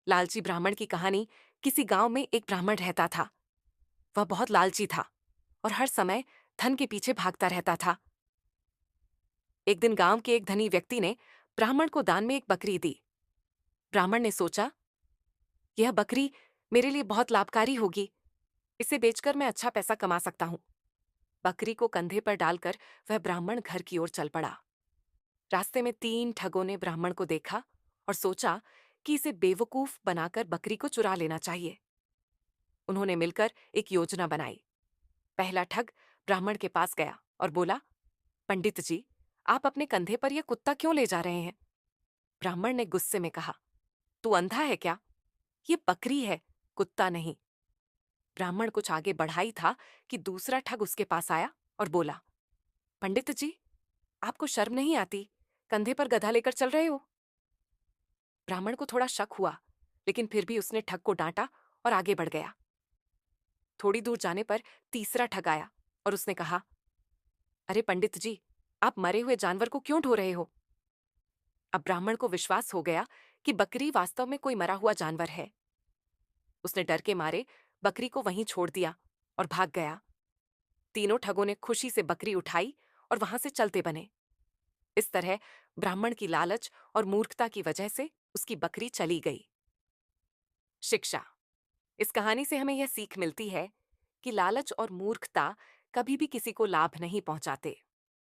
लालची ब्राह्मण की कहानी। किसी गांव में एक ब्राह्मण रहता था। वह बहुत लालची था और हर समय धन के पीछे भागता रहता था। एक दिन गांव के एक धनी व्यक्ति ने ब्राह्मण को दान में एक बकरी दी। ब्राह्मण ने सोचा, यह बकरी मेरे लिए बहुत लाभकारी होगी। इसे बेचकर मैं अच्छा पैसा कमा सकता हूँ। बकरी को कंधे पर डालकर वह ब्राह्मण घर की ओर चल पड़ा। रास्ते में 3 ठगों ने ब्राह्मण को देखा और सोचा कि इसे बेवकूफ बनाकर बकरी को चुरा लेना चाहिए। उन्होंने मिलकर एक योजना बनाई। पहला ठग ब्राह्मण के पास गया और बोला, पंडित जी, आप अपने कंधे पर यह कुत्ता क्यों ले जा रहे हैं? ब्राह्मण ने गुस्से में कहा, तू अंधा है क्या? ये बकरी है, कुत्ता नहीं। ब्राह्मण कुछ आगे बढ़ा ही था कि दूसरा ठग उसके पास आया और बोला, पंडित जी, आपको शर्म नहीं आती? कंधे पर गधा लेकर चल रहे हो? ब्राह्मण को थोड़ा शक हुआ, लेकिन फिर भी उसने ठग को डांटा और आगे बढ़ गया। थोड़ी दूर जाने पर तीसरा ठग आया और उसने कहा, अरे पंडित जी, आप मरे हुए जानवर को क्यों ढो रहे हो? अब ब्राह्मण को विश्वास हो गया कि बकरी वास्तव में कोई मरा हुआ जानवर है। उसने डर के मारे बकरी को वहीं छोड़ दिया और भाग गया। तीनों ठगों ने खुशी से बकरी उठाई और वहां से चलते बने। इस तरह ब्राह्मण की लालच और मूर्खता की वजह से उसकी बकरी चली गई। शिक्षा। इस कहानी से हमें यह सीख मिलती है कि लालच और मूर्खता कभी भी किसी को लाभ नहीं पहुंचाते।